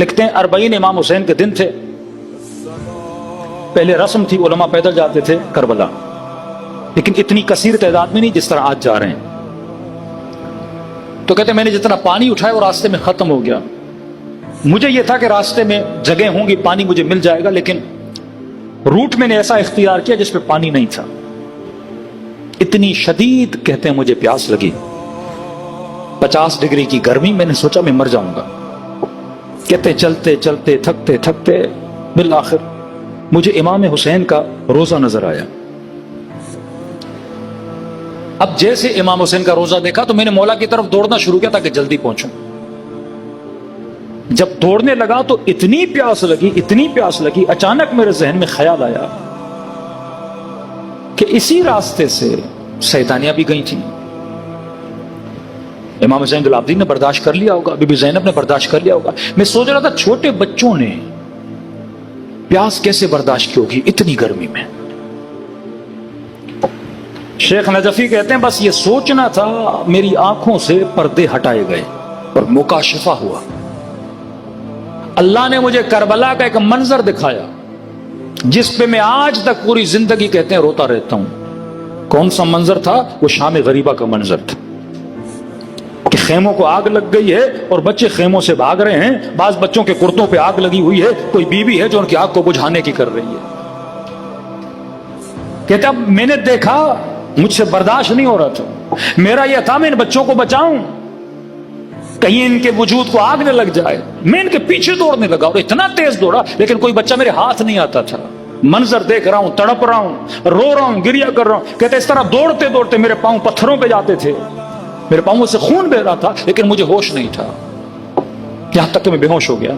لکھتے ہیں 40 امام حسین کے دن تھے، پہلے رسم تھی علماء پیدل جاتے تھے کربلا، لیکن اتنی کثیر تعداد میں نہیں جس طرح آج جا رہے ہیں۔ تو کہتے ہیں میں نے جتنا پانی اٹھایا وہ راستے میں ختم ہو گیا، مجھے یہ تھا کہ راستے میں جگہ ہوں گی، پانی مجھے مل جائے گا، لیکن روٹ میں نے ایسا اختیار کیا جس پہ پانی نہیں تھا۔ اتنی شدید کہتے ہیں مجھے پیاس لگی، 50 ڈگری کی گرمی، میں نے سوچا میں مر جاؤں گا۔ کہتے چلتے چلتے تھکتے تھکتے بالآخر مجھے امام حسین کا روزہ نظر آیا۔ اب جیسے امام حسین کا روزہ دیکھا تو میں نے مولا کی طرف دوڑنا شروع کیا تاکہ جلدی پہنچوں۔ جب دوڑنے لگا تو اتنی پیاس لگی، اچانک میرے ذہن میں خیال آیا کہ اسی راستے سے سیدانیاں بھی گئی تھیں۔ امام حسین العابدین نے برداشت کر لیا ہوگا، بی بی زینب نے برداشت کر لیا ہوگا۔ میں سوچ رہا تھا چھوٹے بچوں نے پیاس کیسے برداشت کی ہوگی اتنی گرمی میں۔ شیخ نجفی کہتے ہیں بس یہ سوچنا تھا، میری آنکھوں سے پردے ہٹائے گئے اور مکاشفہ ہوا۔ اللہ نے مجھے کربلا کا ایک منظر دکھایا جس پہ میں آج تک پوری زندگی کہتے ہیں روتا رہتا ہوں۔ کون سا منظر تھا؟ وہ شام غریبہ کا منظر تھا کہ خیموں کو آگ لگ گئی ہے اور بچے خیموں سے بھاگ رہے ہیں، بعض بچوں کے کرتوں پہ آگ لگی ہوئی ہے، کوئی بیوی ہے جو ان کی آگ کو بجھانے کی کر رہی ہے۔ کہتے اب میں نے دیکھا، مجھ سے برداشت نہیں ہو رہا تھا، میرا یہ تھا میں ان بچوں کو بچاؤں، کہیں ان کے وجود کو آگ نہ لگ جائے۔ میں ان کے پیچھے دوڑنے لگا اور اتنا تیز دوڑا لیکن کوئی بچہ میرے ہاتھ نہیں آتا تھا۔ منظر دیکھ رہا ہوں، تڑپ رہا ہوں، رو رہا ہوں، گریہ کر رہا ہوں۔ کہتے اس طرح دوڑتے دوڑتے میرے پاؤں پتھروں پہ جاتے تھے، میرے پاؤں سے خون بہ رہا تھا لیکن مجھے ہوش نہیں تھا، یہاں تک کہ میں بے ہوش ہو گیا۔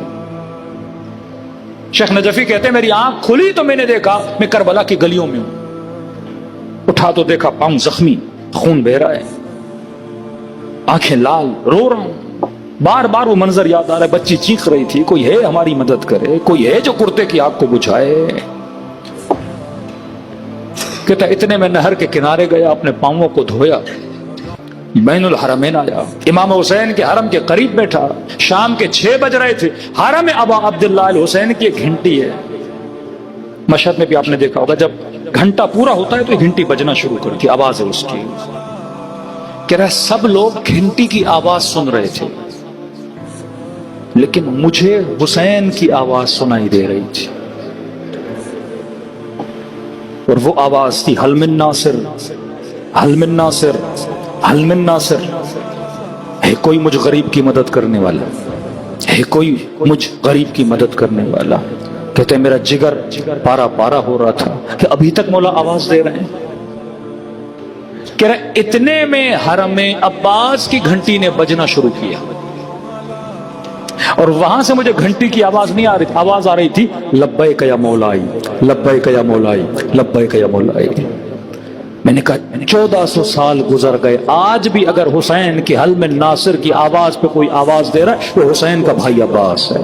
شیخ نجفی کہتے ہیں میری آنکھ کھلی تو میں نے دیکھا میں کربلا کی گلیوں میں ہوں۔ اٹھا تو دیکھا پاؤں زخمی، خون بہ رہا ہے، آنکھیں لال، رو رہا ہوں۔ بار بار وہ منظر یاد آ رہا ہے، بچی چیخ رہی تھی کوئی ہے ہماری مدد کرے، کوئی ہے جو کرتے کی آگ کو بجھائے۔ کہتا اتنے میں نہر کے کنارے گیا، اپنے پاؤں کو دھویا، بین الحرمین آیا، امام حسین کے حرم کے قریب بیٹھا۔ شام کے 6 بج رہے تھے، حرم ابا عبداللہ الحسین کی ایک گھنٹی ہے، مشہد میں بھی آپ نے دیکھا ہوگا جب گھنٹا پورا ہوتا ہے تو گھنٹی بجنا شروع کرتی، آواز ہے اس کی۔ کہہ رہا سب لوگ گھنٹی کی آواز سن رہے تھے لیکن مجھے حسین کی آواز سنائی دے رہی تھی، اور وہ آواز تھی حل من ناصر، حل من ناصر، حل من ناصر، ہے کوئی مجھ غریب کی مدد کرنے والا، ہے کوئی مجھ غریب کی مدد کرنے والا۔ کہتے ہیں میرا جگر پارا پارا ہو رہا تھا کہ ابھی تک مولا آواز دے رہے ہیں۔ کہہ رہے اتنے میں حرم عباس کی گھنٹی نے بجنا شروع کیا اور وہاں سے مجھے گھنٹی کی آواز نہیں آ رہی تھی، آواز آ رہی تھی لبیک یا مولائی، لبیک یا مولائی، لبیک یا مولائی۔ میں نے کہا 1400 سال گزر گئے، آج بھی اگر حسین کی حل من ناصر کی آواز پہ کوئی آواز دے رہا ہے وہ حسین کا بھائی عباس ہے۔